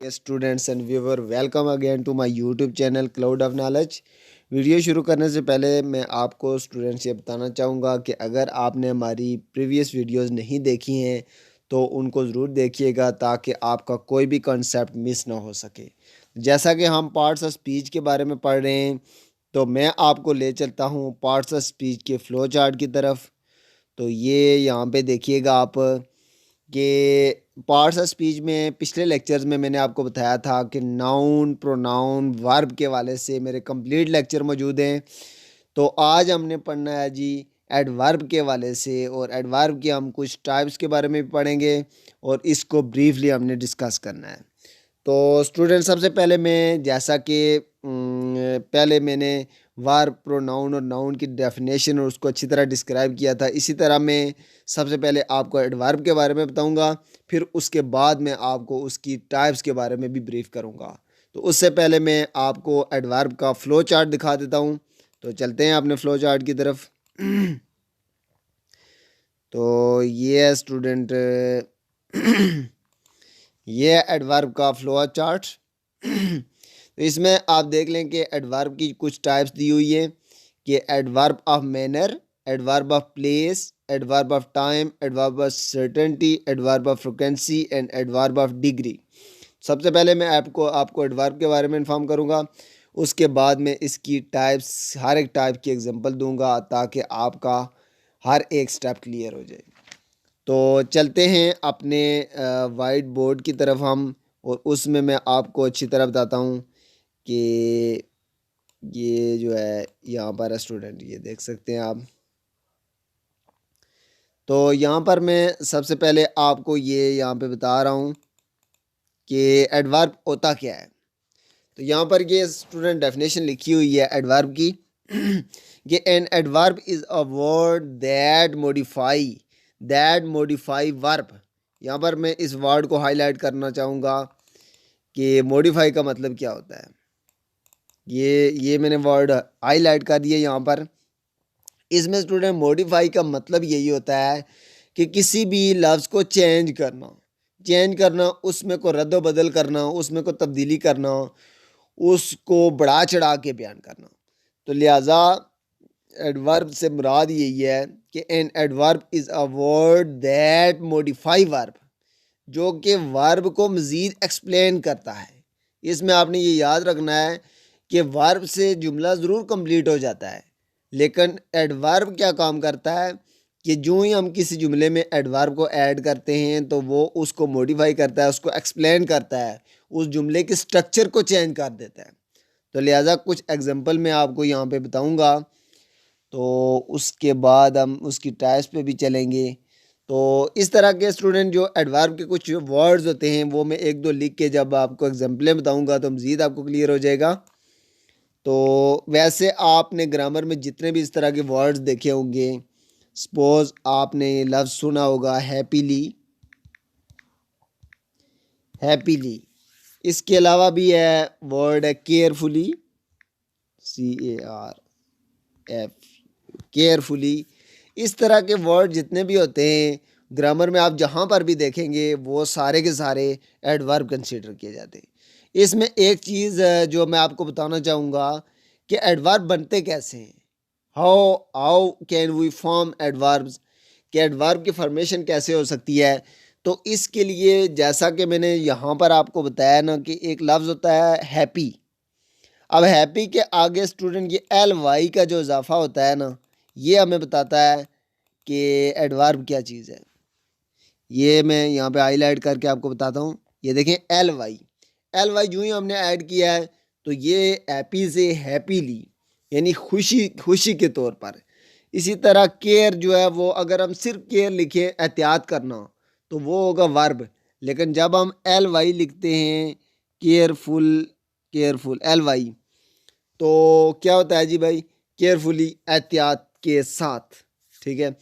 Students and viewer, welcome again to my YouTube channel cloud of knowledge. Video शुरू करने से पहले मैं आपको स्टूडेंट्स ये बताना चाहूँगा कि अगर आपने हमारी प्रीवियस वीडियोस नहीं देखी हैं तो उनको ज़रूर देखिएगा ताकि आपका कोई भी कॉन्सेप्ट मिस ना हो सके। जैसा कि हम पार्ट्स ऑफ स्पीच के बारे में पढ़ रहे हैं तो मैं आपको ले चलता हूँ पार्ट्स ऑफ स्पीच के फ़्लो चार्ट की तरफ। तो ये यहाँ पे देखिएगा आप कि पार्ट्स ऑफ स्पीच में पिछले लेक्चर्स में मैंने आपको बताया था कि नाउन, प्रोनाउन, वर्ब के वाले से मेरे कंप्लीट लेक्चर मौजूद हैं। तो आज हमने पढ़ना है जी एडवर्ब के वाले से, और एडवर्ब के हम कुछ टाइप्स के बारे में भी पढ़ेंगे और इसको ब्रीफली हमने डिस्कस करना है। तो स्टूडेंट, सबसे पहले मैं जैसा कि पहले मैंने वर्ब, प्रोनाउन और नाउन की डेफिनेशन और उसको अच्छी तरह डिस्क्राइब किया था, इसी तरह मैं सबसे पहले आपको एडवर्ब के बारे में बताऊंगा, फिर उसके बाद मैं आपको उसकी टाइप्स के बारे में भी ब्रीफ करूंगा। तो उससे पहले मैं आपको एडवर्ब का फ़्लो चार्ट दिखा देता हूं। तो चलते हैं अपने फ़्लो चार्ट की तरफ। तो ये है स्टूडेंट ये है एडवर्ब का फ़्लो चार्ट। तो इसमें आप देख लें कि एडवर्ब की कुछ टाइप्स दी हुई है कि adverb of manner, adverb of place, adverb of time, adverb of certainty, adverb of frequency and adverb of degree. सबसे पहले मैं आपको एडवर्ब के बारे में इन्फॉर्म करूंगा, उसके बाद में इसकी टाइप्स, हर एक टाइप की एग्जांपल दूंगा ताकि आपका हर एक स्टेप क्लियर हो जाए। तो चलते हैं अपने वाइट बोर्ड की तरफ हम, और उसमें मैं आपको अच्छी तरह बताता हूँ कि ये जो है यहाँ पर स्टूडेंट, ये देख सकते हैं आप। तो यहाँ पर मैं सबसे पहले आपको ये यहाँ पे बता रहा हूँ कि एडवर्ब होता क्या है। तो यहाँ पर ये स्टूडेंट डेफिनेशन लिखी हुई है एडवर्ब की कि an adverb is a word that modify verb. यहाँ पर मैं इस वर्ड को हाईलाइट करना चाहूँगा कि मॉडिफाई का मतलब क्या होता है। ये मैंने वर्ड हाईलाइट कर दिया यहाँ पर। इसमें स्टूडेंट मॉडिफाई का मतलब यही होता है कि किसी भी लफ्ज़ को चेंज करना, उसमें को रद्द बदल करना, उसमें को तब्दीली करना, उसको बढ़ा चढ़ा के बयान करना। तो लिहाजा एडवर्ब से मुराद यही है कि an adverb is a word that modify verb, जो कि वर्ब को मज़ीद एक्सप्लेन करता है। इसमें आपने ये याद रखना है कि वर्ब से जुमला ज़रूर कंप्लीट हो जाता है, लेकिन एडवर्ब क्या काम करता है कि जो ही हम किसी जुमले में एडवर्ब को ऐड करते हैं तो वो उसको मॉडिफाई करता है, उसको एक्सप्लेन करता है, उस जुमले के स्ट्रक्चर को चेंज कर देता है। तो लिहाजा कुछ एग्जांपल मैं आपको यहाँ पे बताऊँगा, तो उसके बाद हम उसकी टाइप्स पे भी चलेंगे। तो इस तरह के स्टूडेंट जो एडवर्ब के कुछ वर्ड्स होते हैं वो मैं एक दो लिख के जब आपको एग्जांपलें बताऊंगा तो मज़ीद आपको क्लियर हो जाएगा। तो वैसे आपने ग्रामर में जितने भी इस तरह के वर्ड्स देखे होंगे, सपोज आपने लफ्ज़ सुना होगा हैप्पीली। इसके अलावा भी है वर्ड है केयरफुली, CARF, केयरफुली। इस तरह के वर्ड जितने भी होते हैं ग्रामर में आप जहाँ पर भी देखेंगे वो सारे के सारे एडवर्ब कंसीडर किए जाते हैं। इसमें एक चीज़ जो मैं आपको बताना चाहूँगा कि एडवर्ब बनते कैसे हैं, how can we form adverbs, कि एडवर्ब की फॉर्मेशन कैसे हो सकती है। तो इसके लिए जैसा कि मैंने यहाँ पर आपको बताया ना कि एक लफ्ज़ होता है हैप्पी। अब हैप्पी के आगे स्टूडेंट ये LY का जो इजाफा होता है ना, ये हमें बताता है कि एडवर्ब क्या चीज़ है। ये मैं यहाँ पे हाईलाइट करके आपको बताता हूँ। ये देखें LY जो ही हमने ऐड किया है तो ये हैप्पी से हैप्पीली, यानी खुशी के तौर पर। इसी तरह केयर जो है वो अगर हम सिर्फ केयर लिखें, एहतियात करना, तो वो होगा वर्ब। लेकिन जब हम LY लिखते हैं केयरफुल LY, तो क्या होता है जी भाई, केयरफुली, एहतियात के साथ। ठीक है।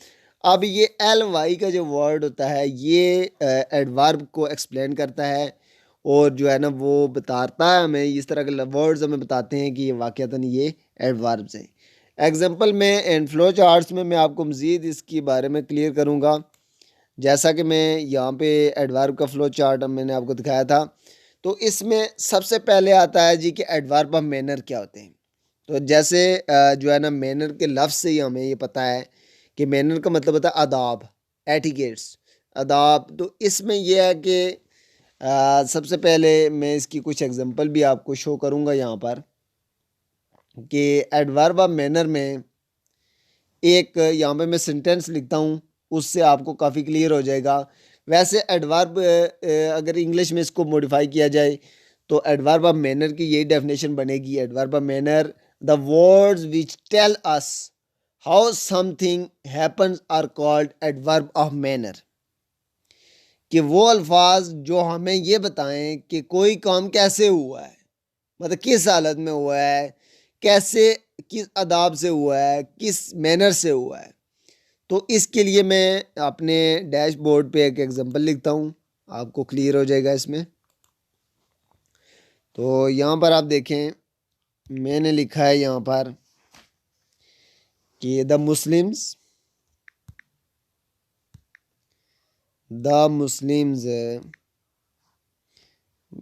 अब ये LY का जो वर्ड होता है ये एडवर्ब को एक्सप्लेन करता है, और जो है ना वो बताता है हमें, इस तरह के वर्ड्स हमें बताते हैं कि ये वाक़तन ये एडवर्ब्स हैं। एग्जांपल में एंड फ्लो चार्ट्स में मैं आपको मज़ीद इसके बारे में क्लियर करूँगा। जैसा कि मैं यहाँ पे एडवर्ब का फ़्लो चार्ट मैंने आपको दिखाया था, तो इसमें सबसे पहले आता है जी कि एडवर्ब ऑफ मैनर क्या होते हैं। तो जैसे जो है ना मैनर के लफ्ज़ से ही हमें ये पता है कि मैनर का मतलब होता है आदाब, एटिकेट्स, आदाब। तो इसमें यह है कि सबसे पहले मैं इसकी कुछ एग्जांपल भी आपको शो करूंगा यहाँ पर कि एडवर्ब ऑफ मैनर में एक यहाँ पे मैं सेंटेंस लिखता हूँ, उससे आपको काफ़ी क्लियर हो जाएगा। वैसे एडवर्ब अगर इंग्लिश में इसको मॉडिफाई किया जाए तो एडवर्ब ऑफ मैनर की यही डेफिनेशन बनेगी। Adverb of manner, the words which tell us how something happens are called adverb of manner. कि वो अल्फाज जो हमें ये बताएं कि कोई काम कैसे हुआ है, मतलब किस हालत में हुआ है, कैसे, किस अदाब से हुआ है, किस मैनर से हुआ है। तो इसके लिए मैं अपने डैशबोर्ड पे एक एग्जांपल लिखता हूँ, आपको क्लियर हो जाएगा इसमें। तो यहाँ पर आप देखें, मैंने लिखा है यहाँ पर कि द मुस्लिम्स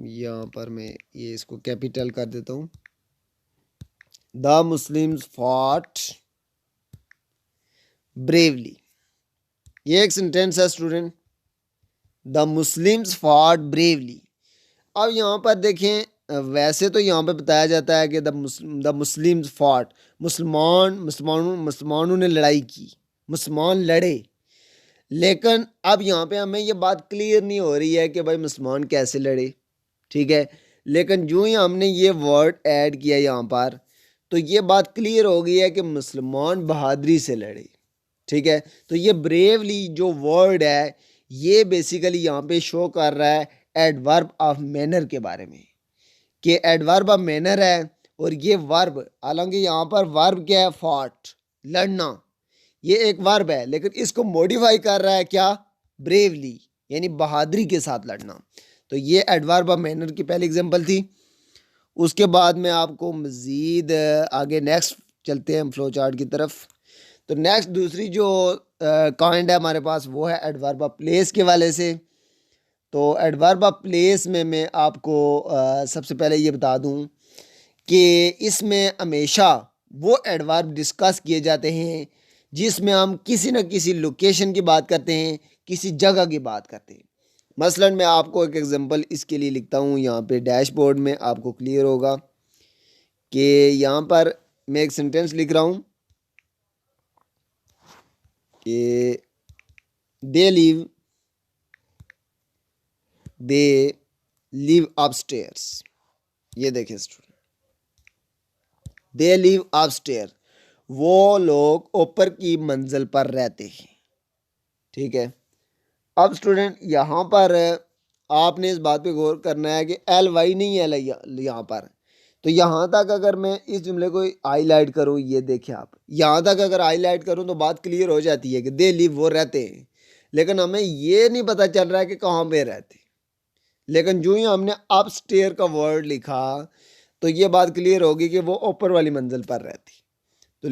यहाँ पर मैं ये इसको कैपिटल कर देता हूँ। द मुस्लिम्स फॉट ब्रेवली, ये एक सेंटेंस है student. The Muslims fought bravely. अब यहाँ पर देखें, वैसे तो यहाँ पे बताया जाता है कि द मुस्लिम्स फॉट, मुसलमानों ने लड़ाई की, मुसलमान लड़े। लेकिन अब यहाँ पे हमें ये बात क्लियर नहीं हो रही है कि भाई मुसलमान कैसे लड़े, ठीक है। लेकिन जो ही हमने ये वर्ड ऐड किया यहाँ पर, तो ये बात क्लियर हो गई है कि मुसलमान बहादुरी से लड़े, ठीक है। तो ये ब्रेवली जो वर्ड है, ये बेसिकली यहाँ पे शो कर रहा है एडवर्ब ऑफ मैनर के बारे में, कि एडवर्ब ऑफ मैनर है। और ये वर्ब, हालांकि यहाँ पर वर्ब क्या है, फॉट, लड़ना, ये एक वर्ब है, लेकिन इसको मॉडिफाई कर रहा है क्या, ब्रेवली, यानी बहादुरी के साथ लड़ना। तो ये एडवर्ब ऑफ मैनर की पहली एग्जांपल थी। उसके बाद में आपको मज़ीद आगे नेक्स्ट चलते हैं फ्लो चार्ट की तरफ। तो नेक्स्ट दूसरी जो काइंड है हमारे पास, वो है एडवर्ब ऑफ प्लेस के वाले से। तो एडवर्ब ऑफ प्लेस में मैं आपको सबसे पहले ये बता दूं कि इसमें हमेशा वो एडवर्ब डिस्कस किए जाते हैं जिसमें हम किसी न किसी लोकेशन की बात करते हैं, किसी जगह की बात करते हैं। मसलन मैं आपको एक एग्जांपल इसके लिए लिखता हूँ, यहाँ पे डैशबोर्ड में आपको क्लियर होगा कि यहाँ पर मैं एक सेंटेंस लिख रहा हूँ कि दे लिव अपस्टेयर्स। ये देखें स्टूडेंट, दे लिव अपस्टेयर, वो लोग ऊपर की मंजिल पर रहते हैं, ठीक है। अब स्टूडेंट यहाँ पर आपने इस बात पे गौर करना है कि एल वाई नहीं है यहाँ पर। तो यहाँ तक अगर मैं इस जुमले को हाईलाइट करूँ, ये देखें आप, यहाँ तक अगर हाईलाइट करूँ तो बात क्लियर हो जाती है कि दे लिव, वो रहते हैं। लेकिन हमें ये नहीं पता चल रहा है कि कहाँ पे रहते। लेकिन जो ही हमने अपस्टेयर का वर्ड लिखा तो ये बात क्लियर होगी कि वो ऊपर वाली मंजिल पर रहती। तो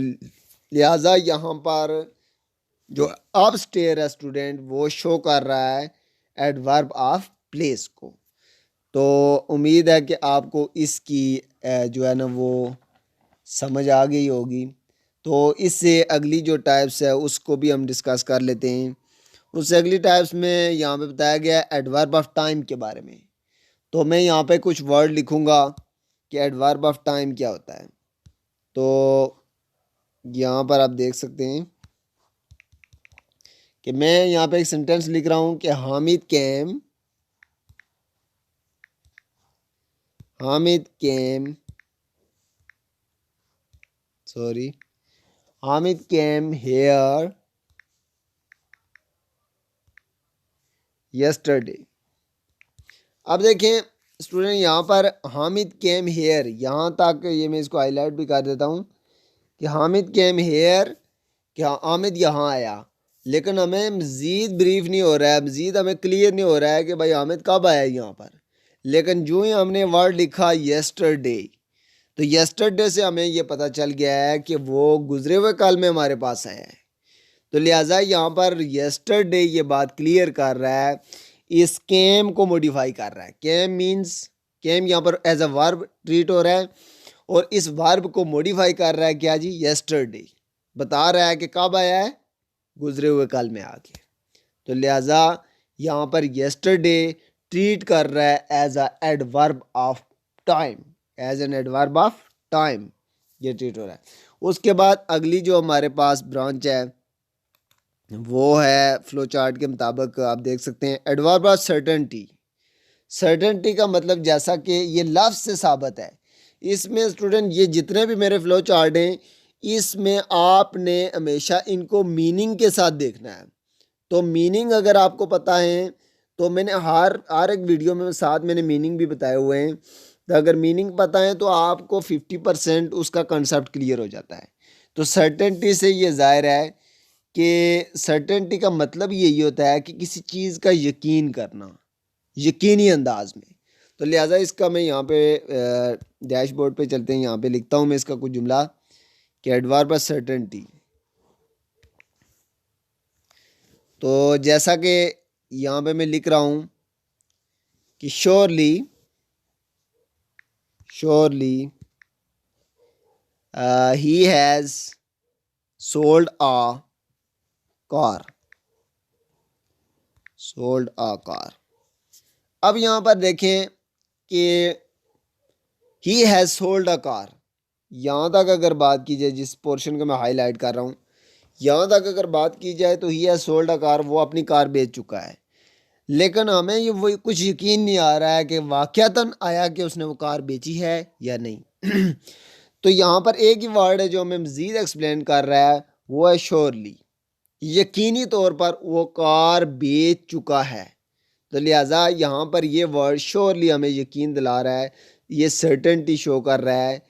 लिहाजा यहाँ पर जो अपस्टेयर है स्टूडेंट, वो शो कर रहा है एडवर्ब ऑफ प्लेस को। तो उम्मीद है कि आपको इसकी जो है ना वो समझ आ गई होगी। तो इससे अगली जो टाइप्स है उसको भी हम डिस्कस कर लेते हैं। उससे अगली टाइप्स में यहाँ पे बताया गया है एडवर्ब ऑफ टाइम के बारे में। तो मैं यहाँ पे कुछ वर्ड लिखूँगा कि एडवर्ब ऑफ टाइम क्या होता है। तो यहाँ पर आप देख सकते हैं कि मैं यहाँ पे एक सेंटेंस लिख रहा हूँ कि हामिद केम हेयर यस्टरडे। अब देखें स्टूडेंट, यहाँ पर हामिद केम हेयर, यहाँ तक ये मैं इसको हाईलाइट भी कर देता हूँ कि हामिद केम हेयर, क्या हामिद यहाँ आया। लेकिन हमें मज़ीद ब्रीफ नहीं हो रहा है, मज़ीद हमें क्लियर नहीं हो रहा है कि भाई हामिद कब आया यहाँ पर। लेकिन जो ही हमने वर्ड लिखा यस्टरडे, तो यस्टरडे से हमें ये पता चल गया है कि वो गुजरे हुए कल में हमारे पास आया है। तो लिहाजा यहाँ पर यस्टरडे ये बात क्लियर कर रहा है, इस केम को मॉडिफाई कर रहा है। केम मीन्स केम यहाँ पर एज अ वर्ब ट्रीट हो रहा है और इस वर्ब को मॉडिफाई कर रहा है क्या जी, यस्टरडे, बता रहा है कि कब आया है, गुजरे हुए कल में आ गया। तो लिहाजा यहाँ पर यस्टरडे ट्रीट कर रहा है as a adverb of time, as an adverb of time ये ट्रीट हो रहा है। उसके बाद अगली जो हमारे पास ब्रांच है वो है फ्लो चार्ट के मुताबिक आप देख सकते हैं एडवर्ब ऑफ सर्टेनिटी। सर्टेनिटी का मतलब जैसा कि ये लफ्ज़ से साबित है, इसमें स्टूडेंट ये जितने भी मेरे फ्लो चार्ट हैं इसमें आपने हमेशा इनको मीनिंग के साथ देखना है। तो मीनिंग अगर आपको पता है तो मैंने हर एक वीडियो में साथ मैंने मीनिंग भी बताए हुए हैं, तो अगर मीनिंग पता है तो आपको 50% उसका कंसेप्ट क्लियर हो जाता है। तो सर्टेनिटी से ये ज़ाहिर है कि सर्टेनिटी का मतलब यही होता है कि किसी चीज़ का यकीन करना यकीनी अंदाज में। तो लिहाजा इसका मैं यहाँ पे डैशबोर्ड पे चलते हैं, यहाँ पे लिखता हूँ मैं इसका कुछ जुमला कि एडवर्ब ऑफ सर्टेनिटी। तो जैसा कि यहाँ पे मैं लिख रहा हूँ कि surely he has sold a car, अब यहाँ पर देखें कि he has sold a car, यहाँ तक अगर बात की जाए, जिस पोर्शन को मैं हाईलाइट कर रहा हूँ यहाँ तक अगर बात की जाए तो he has sold a car, वो अपनी कार बेच चुका है। लेकिन हमें ये वो कुछ यकीन नहीं आ रहा है कि वाक़यातन आया कि उसने वो कार बेची है या नहीं। तो यहाँ पर एक ही वर्ड है जो हमें मज़ीद एक्सप्लेन कर रहा है, वो है श्योरली, यकीनी तौर पर वो कार बेच चुका है। तो लिहाजा यहाँ पर ये वर्ड श्योरली हमें यकीन दिला रहा है, ये सर्टेनिटी शो कर रहा है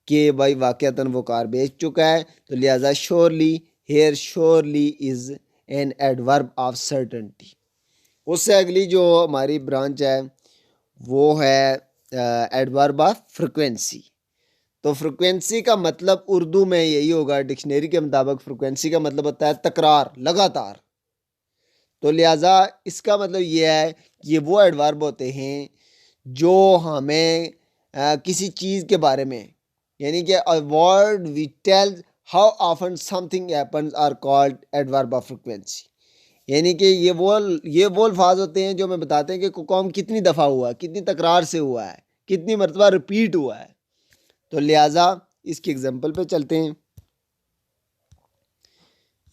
कि भाई वाक़यातन वो कार बेच चुका है। तो लिहाजा surely, here surely is an adverb of certainty. उससे अगली जो हमारी ब्रांच है वो है एडवर्ब ऑफ फ्रिक्वेंसी। तो फ्रिक्वेंसी का मतलब उर्दू में यही होगा, डिक्शनरी के मुताबिक फ्रिक्वेंसी का मतलब होता है तकरार, लगातार। तो लिहाजा इसका मतलब ये है कि ये वो एडवर्ब होते हैं जो हमें किसी चीज़ के बारे में, यानी कि a word we tell how often something happens are called adverb of frequency. यानी कि ये वो अल्फाज होते हैं जो हमें बताते हैं कि कोई काम कितनी दफ़ा हुआ है, कितनी तकरार से हुआ है, कितनी मरतबा रिपीट हुआ है। तो लिहाजा इसकी एग्जांपल पे चलते हैं।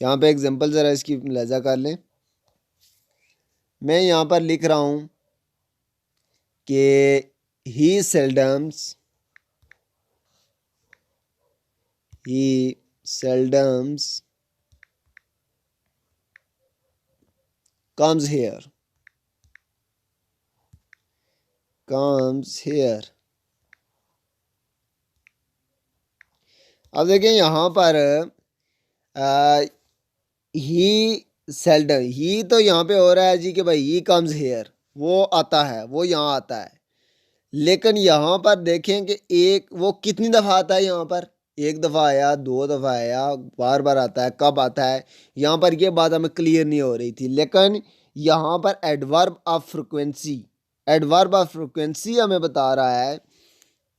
यहाँ पे एग्जांपल ज़रा इसकी मुलाजा कर लें। मैं यहाँ पर लिख रहा हूँ कि ही सेल्डम्स comes here अब देखें यहाँ पर ही सेल्डम, ही तो यहाँ पे हो रहा है जी कि भाई ही कम्स हेयर, वो आता है, वो यहाँ आता है। लेकिन यहाँ पर देखें कि एक वो कितनी दफ़ा आता है, यहाँ पर एक दफ़ा आया, दो दफ़ा आया, बार बार आता है, कब आता है, यहाँ पर ये बात हमें क्लियर नहीं हो रही थी। लेकिन यहाँ पर एडवर्ब ऑफ फ्रिक्वेंसी हमें बता रहा है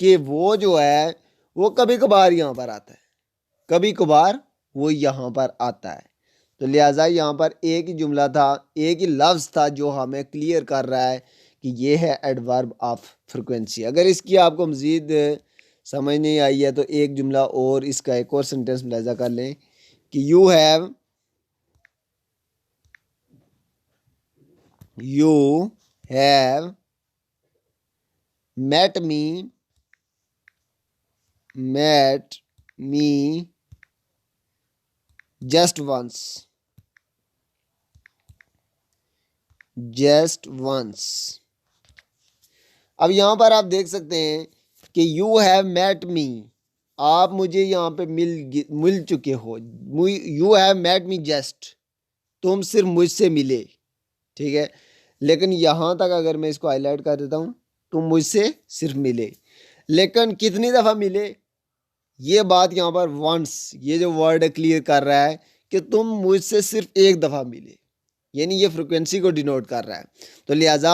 कि वो जो है वो कभी कभार यहाँ पर आता है, कभी कभार वो यहाँ पर आता है। तो लिहाजा यहाँ पर एक ही जुमला था, एक ही लफ्ज़ था जो हमें क्लियर कर रहा है कि ये है एडवर्ब ऑफ फ्रिक्वेंसी। अगर इसकी आपको मज़ीद समझ नहीं आई है तो एक जुमला और, इसका एक और सेंटेंस मुलाजा कर लें कि you have met me just once। अब यहाँ पर आप देख सकते हैं कि यू हैव मेट मी, आप मुझे यहाँ पे मिल चुके हो। You have met me just, तुम सिर्फ मुझसे मिले, ठीक है। लेकिन यहाँ तक अगर मैं इसको हाईलाइट कर देता हूँ, तुम मुझसे सिर्फ मिले, लेकिन कितनी दफ़ा मिले, ये बात यहाँ पर वंस, ये जो वर्ड है क्लियर कर रहा है कि तुम मुझसे सिर्फ एक दफ़ा मिले, यानी ये फ्रिक्वेंसी को डिनोट कर रहा है। तो लिहाजा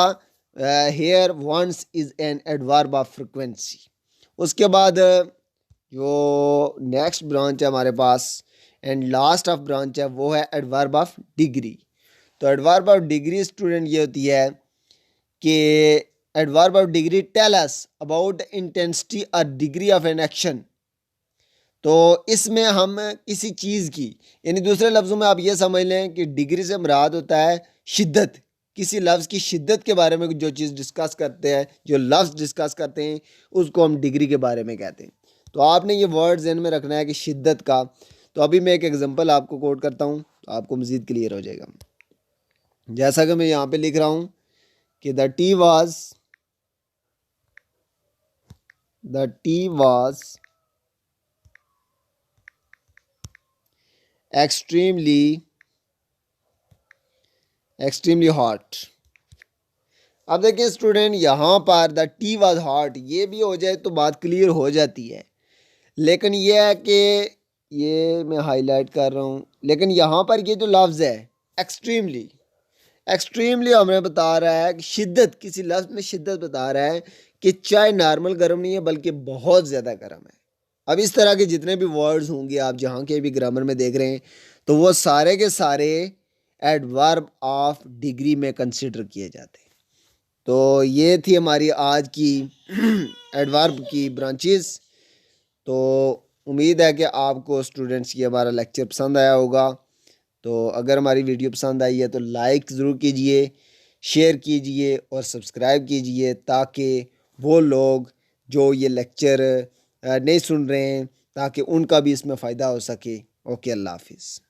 here once is an adverb of frequency. उसके बाद जो नेक्स्ट ब्रांच है हमारे पास एंड लास्ट ऑफ ब्रांच है वो है एडवर्ब ऑफ डिग्री। तो एडवर्ब ऑफ डिग्री स्टूडेंट ये होती है कि adverb of degree tell us about the intensity और डिग्री ऑफ एन एक्शन। तो इसमें हम किसी चीज़ की, यानी दूसरे लफ्ज़ों में आप ये समझ लें कि डिग्री से मुराद होता है शिद्दत, किसी लफ्ज़ की शिद्दत के बारे में जो चीज़ डिस्कस करते हैं, जो लफ्ज़ डिस्कस करते हैं उसको हम डिग्री के बारे में कहते हैं। तो आपने ये वर्ड ज़हन में रखना है कि शिद्दत का। तो अभी मैं एक एग्जांपल आपको कोट करता हूँ तो आपको मज़ीद क्लियर हो जाएगा। जैसा कि मैं यहाँ पे लिख रहा हूँ कि the tea was extremely hot. अब देखिए स्टूडेंट, यहाँ पर द टी वाज हॉट ये भी हो जाए तो बात क्लियर हो जाती है, लेकिन ये है कि ये मैं हाईलाइट कर रहा हूँ, लेकिन यहाँ पर ये जो लफ्ज़ है एक्सट्रीमली, एक्सट्रीमली हमें बता रहा है कि शिद्दत, किसी लफ्ज़ में शिद्दत बता रहा है कि चाय नॉर्मल गर्म नहीं है बल्कि बहुत ज़्यादा गर्म है। अब इस तरह के जितने भी वर्ड्स होंगे आप जहाँ के भी ग्रामर में देख रहे हैं तो वो सारे के सारे एडवर्ब ऑफ डिग्री में कंसिडर किए जाते हैं। तो ये थी हमारी आज की एडवर्ब की ब्रांचेस। तो उम्मीद है कि आपको स्टूडेंट्स ये हमारा लेक्चर पसंद आया होगा। तो अगर हमारी वीडियो पसंद आई है तो लाइक ज़रूर कीजिए, शेयर कीजिए और सब्सक्राइब कीजिए ताकि वो लोग जो ये लेक्चर नहीं सुन रहे हैं ताकि उनका भी इसमें फ़ायदा हो सके। ओके, अल्लाह हाफिज़।